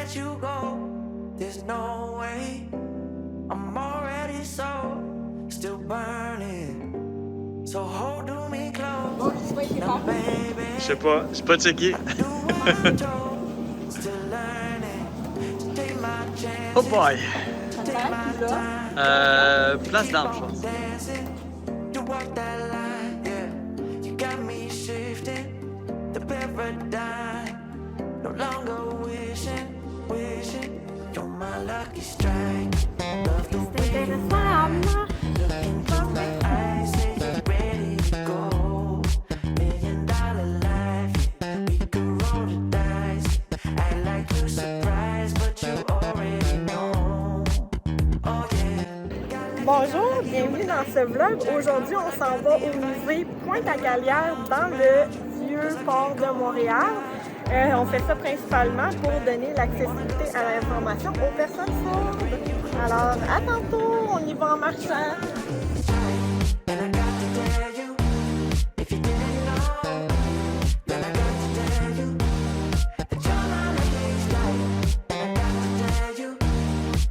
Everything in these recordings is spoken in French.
let you go. There's no way. I'm already so still burning. So hold me close. Now, baby. Je sais pas, j'ai pas checké. Do what I'm told. Still learning. To take my Oh chances. boy! Take my time. Place d'Armes, je pense. Dancing. You walk that line, yeah. You got me shifting. The paradigm. No longer wishing, wishing. You're my lucky strike. Love the way you look into my eyes. Say you're ready to go. $1 million life, yeah. We could roll the dice. Act like you're surprised, but you already know. Oh yeah. Bonjour, bienvenue dans ce vlog. Aujourd'hui, on s'en va au musée Pointe-à-Calière dans le vieux port de Montréal. On fait ça principalement pour donner l'accessibilité à l'information aux personnes sourdes. Alors, à tantôt, on y va en marchant. And I got to tell you, if you didn't know, then I got to tell you that you're my lucky strike. And I got to tell you,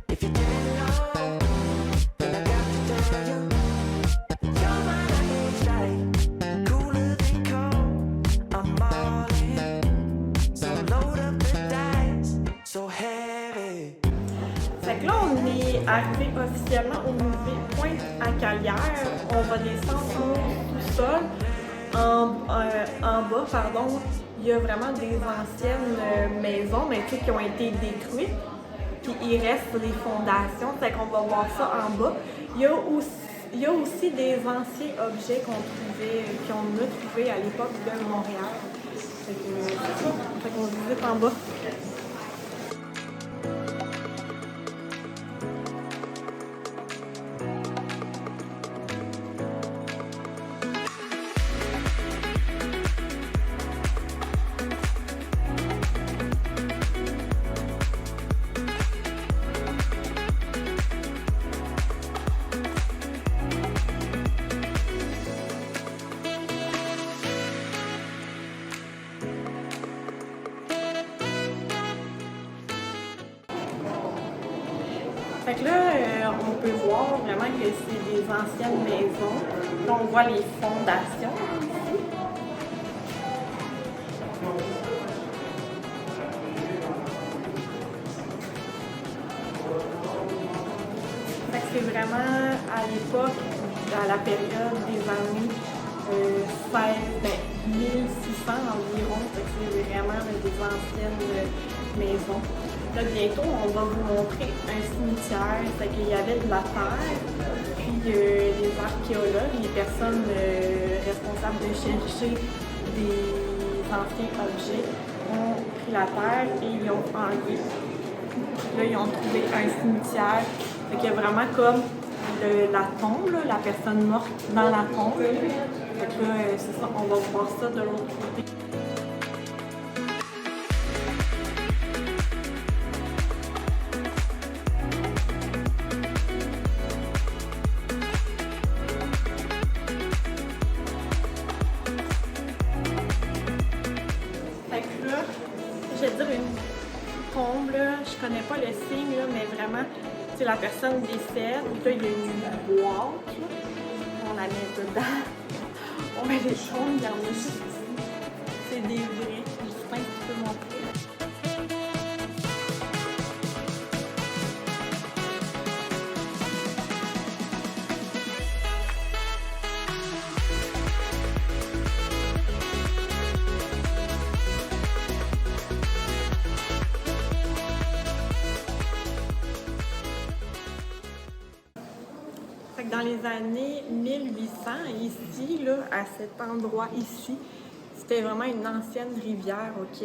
if you didn't know, then I got to tell you that you're my lucky strike. Cooler than cold, I'm all in. So load up the dice, so heavy. Fait que là, on est arrivé officiellement au musée Pointe-à-Calière. On va descendre au sous-sol. En bas, pardon, il y a vraiment des anciennes maisons, mais qui ont été détruites. Puis il reste les fondations, fait qu'on va voir ça en bas. Il y a aussi des anciens objets qu'on a trouvés à l'époque de Montréal. Fait que c'est ça. Fait qu'on visite en bas. Fait que là, on peut voir vraiment que c'est des anciennes maisons. Là, on voit les fondations ici. Fait que c'est vraiment à l'époque, à la période des années 1600 environ. Fait que c'est vraiment des anciennes maisons. Là, bientôt, on va vous montrer un cimetière. Fait qu'il y avait de la terre, puis les archéologues, les personnes responsables de chercher des anciens objets, ont pris la terre et ils ont enlevé. Là, ils ont trouvé un cimetière. Fait qu'il y a vraiment comme la tombe, là, la personne morte dans la tombe. Fait que là, c'est ça, on va voir ça de l'autre côté. Je vais dire une tombe, là, je connais pas le signe, là, mais vraiment, c'est la personne décède, puis là, il y a une boîte, là, on la met dedans, on met les tombes, il y en a juste ici. C'est des vrais, Justin, tu peux montrer. Dans les années 1800, ici, là, à cet endroit ici, c'était vraiment une ancienne rivière, OK?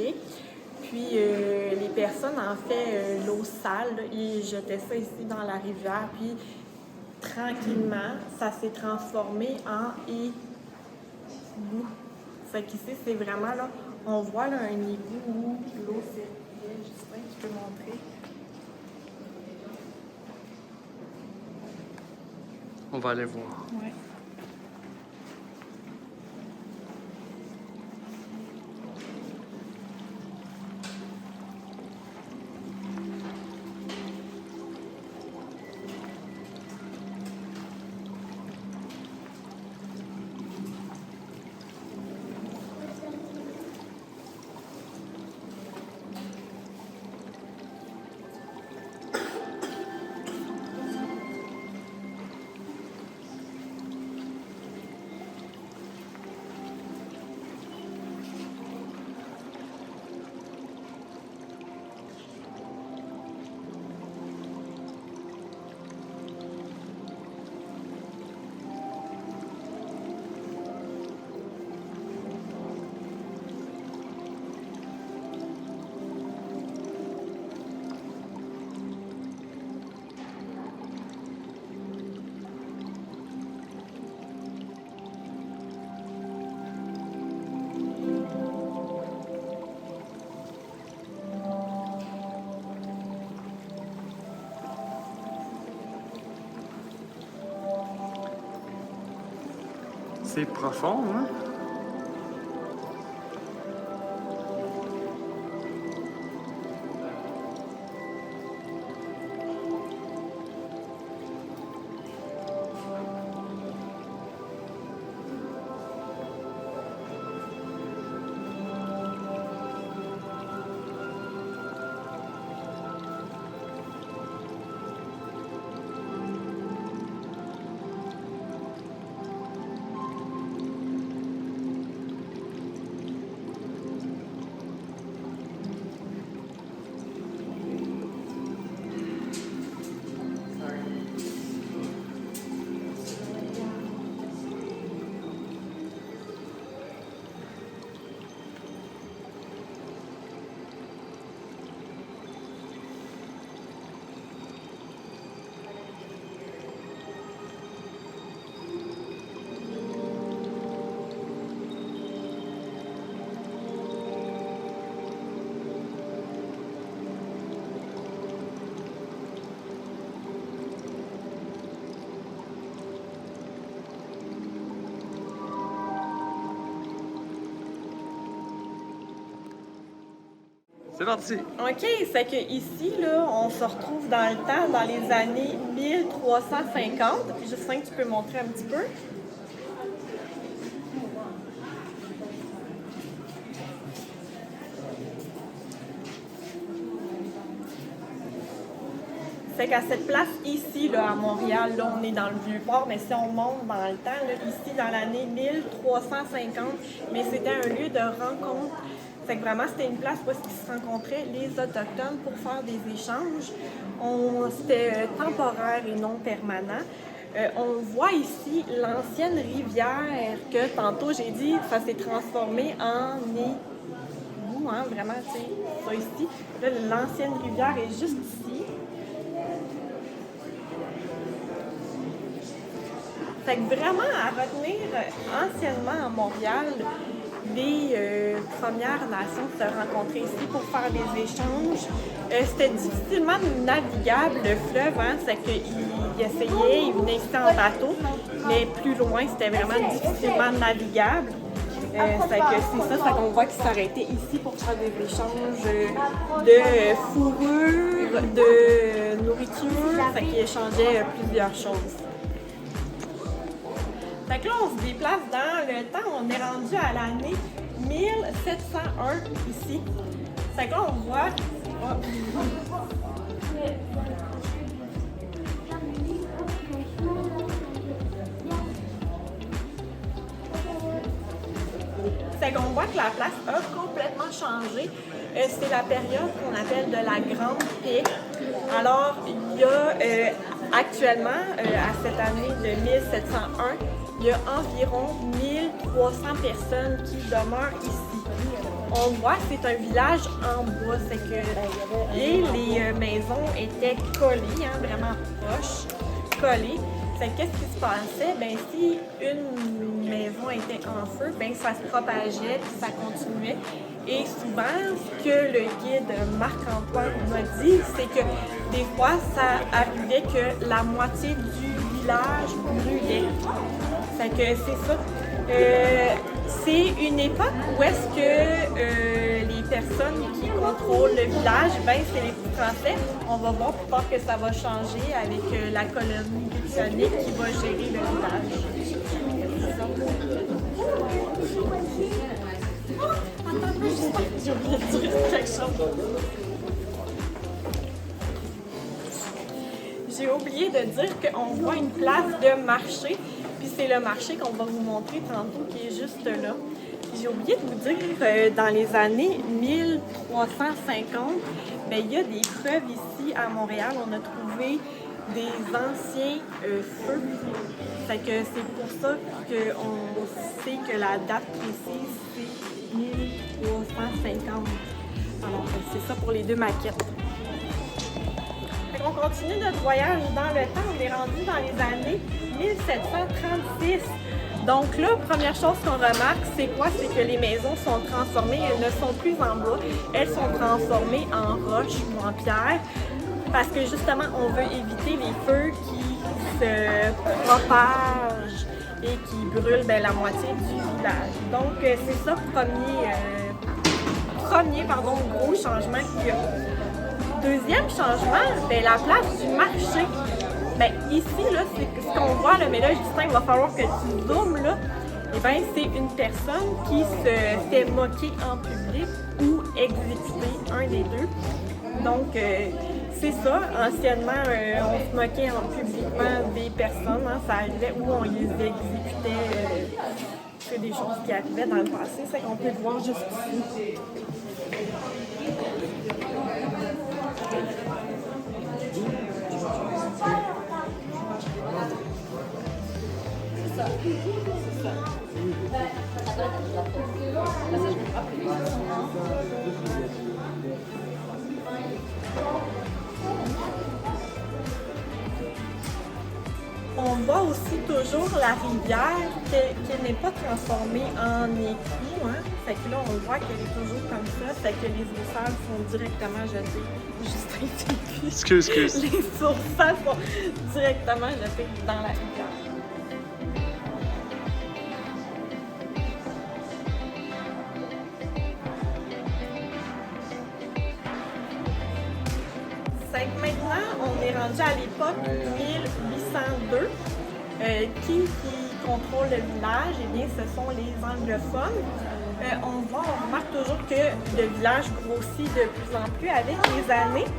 Puis les personnes, en fait, l'eau sale, là, ils jetaient ça ici dans la rivière, puis tranquillement, ça s'est transformé en égout. Fait qu'ici, c'est vraiment, là, on voit là, un égout où l'eau circulait. Justin, tu peux montrer? On va aller voir. Ouais. C'est profond, hein? C'est parti! OK, c'est que ici, là, on se retrouve dans le temps, dans les années 1350. Puis Justin, tu peux montrer un petit peu. C'est qu'à cette place ici, là, à Montréal, là, on est dans le Vieux-Port, mais si on monte dans le temps, là, ici, dans l'année 1350, mais c'était un lieu de rencontre. Fait que vraiment, c'était une place où ils se rencontraient les Autochtones pour faire des échanges. C'était temporaire et non permanent. On voit ici l'ancienne rivière que tantôt j'ai dit, ça s'est transformé en égout, hein, vraiment, tu sais, ça ici. Là, l'ancienne rivière est juste ici. Fait que vraiment, à retenir, anciennement à Montréal, les Premières Nations se rencontraient ici pour faire des échanges. C'était difficilement navigable, le fleuve, hein, c'est qu'ils essayaient, ils venaient ici en bateau, mais plus loin, c'était vraiment difficilement navigable. C'est ça qu'on voit qu'ils s'arrêtaient ici pour faire des échanges de fourrure, de nourriture, fait qu'ils échangeaient plusieurs choses. Fait que là, on se déplace dans le temps, on est rendu à l'année 1701 ici. Fait que là, on voit... Fait qu'on voit que la place a complètement changé. C'est la période qu'on appelle de la Grande Paix. Alors, il y a actuellement, à cette année de 1701, il y a environ 1300 personnes qui demeurent ici. On voit que c'est un village en bois, c'est que et les maisons étaient collées, hein, vraiment proches, collées. Fait qu'est-ce qui se passait? Ben, si une maison était en feu, ben, ça se propageait puis ça continuait. Et souvent, ce que le guide Marc-Antoine m'a dit, c'est que des fois, ça arrivait que la moitié du village brûlait. Fait que c'est ça. C'est une époque où est-ce que les personnes qui contrôlent le village, ben c'est les Français. On va voir plus tard que ça va changer avec la colonie britannique qui va gérer le village. J'ai oublié de dire quelque chose. J'ai oublié de dire qu'on voit une place de marché. Puis c'est le marché qu'on va vous montrer tantôt qui est juste là. J'ai oublié de vous dire, dans les années 1350, bien, il y a des preuves ici à Montréal. On a trouvé des anciens feux. Fait que c'est pour ça qu'on sait que la date précise, c'est 1350. Alors, c'est ça pour les deux maquettes. On continue notre voyage dans le temps. On est rendu dans les années 1736. Donc là, première chose qu'on remarque, c'est quoi? C'est que les maisons sont transformées. Elles ne sont plus en bois. Elles sont transformées en roche ou en pierre. Parce que justement, on veut éviter les feux qui se propagent et qui brûle la moitié du village. Donc c'est ça premier gros changement qu'il y a. Deuxième changement, la place du marché. Ici, là, c'est ce qu'on voit, là, mais là, Justin, il va falloir que tu zoomes là. C'est une personne qui se fait moquer en public ou exécuter, un des deux. Donc, c'est ça. Anciennement, on se moquait publiquement des personnes. Hein, ça arrivait où on les exécutait. C'est des choses qui arrivaient dans le passé. C'est qu'on peut le voir juste ici. On voit aussi toujours la rivière qui n'est pas transformée en égout. Hein? Fait que là, on voit qu'elle est toujours comme ça. Fait que les eaux sales sont directement jetées. Excuse. Les eaux sales sont directement jetées dans la rivière. Maintenant, on est rendu à l'époque 1802. Qui contrôle le village? Eh bien, ce sont les anglophones. On remarque toujours que le village grossit de plus en plus avec les années.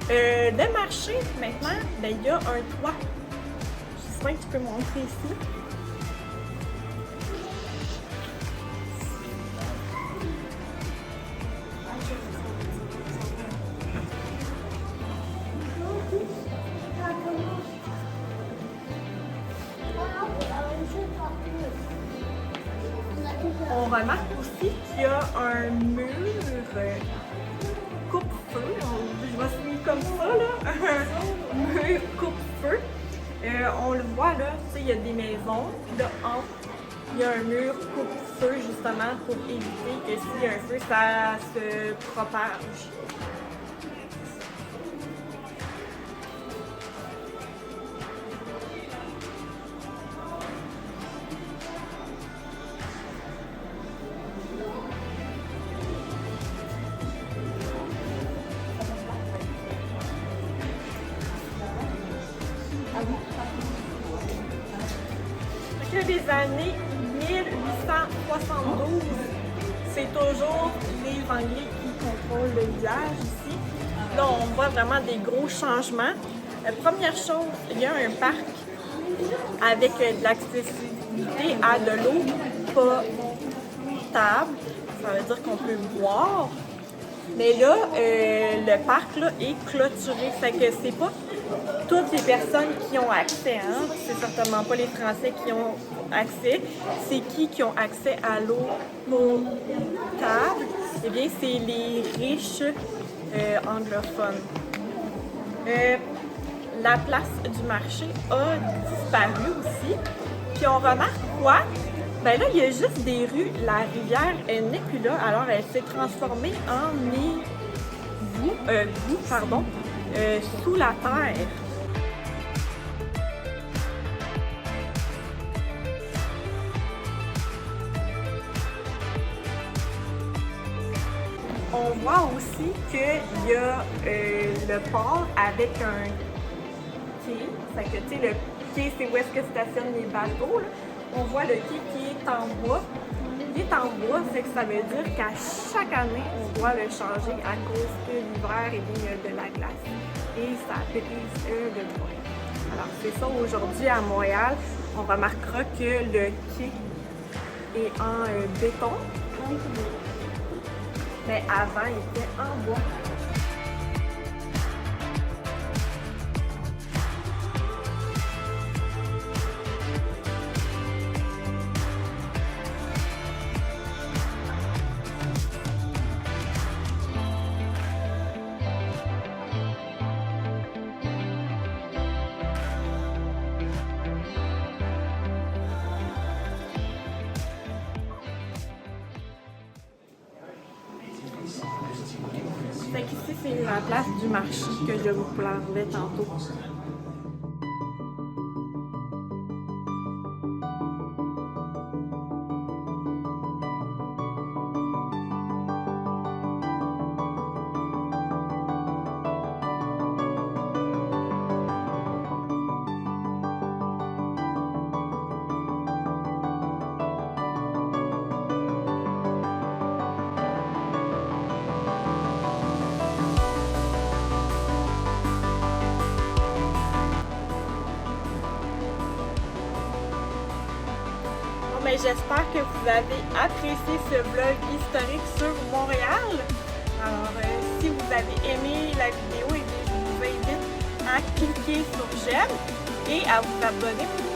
Le marché, maintenant, il y a un toit. J'espère que tu peux montrer ici. On remarque aussi qu'il y a un mur coupe-feu, je vais se mettre comme ça, là, un mur coupe-feu. On le voit là, il y a des maisons, là, il y a un mur coupe-feu justement pour éviter que s'il y a un feu, ça se propage. Les années 1872, c'est toujours les Anglais qui contrôlent le village ici. Là, on voit vraiment des gros changements. Première chose, il y a un parc avec de l'accessibilité à de l'eau potable. Ça veut dire qu'on peut boire. Mais là, le parc là, est clôturé. Fait que c'est pas toutes les personnes qui ont accès, hein? C'est certainement pas les Français qui ont accès. C'est qui ont accès à l'eau potable? Eh bien, c'est les riches anglophones. La place du marché a disparu aussi. Puis on remarque quoi? Là, il y a juste des rues. La rivière, elle n'est plus là. Alors, elle s'est transformée en boue, sous la terre. On voit aussi qu'il y a le port avec un quai. Fait que, tu sais, le quai, c'est où est-ce que stationnent les bateaux. Là. On voit le quai qui est en bois. Il est en bois, c'est que ça veut dire qu'à chaque année, on doit le changer à cause que l'hiver, il y a de la glace. Et ça brise le bois. Alors, c'est ça aujourd'hui à Montréal. On remarquera que le quai est en béton. Mais avant, il était en bois. Fait qu'ici, c'est la place du marché que je vous parlais tantôt. j'espère que vous avez apprécié ce vlog historique sur Montréal. Alors, si vous avez aimé la vidéo, je vous invite à cliquer sur j'aime et à vous abonner pour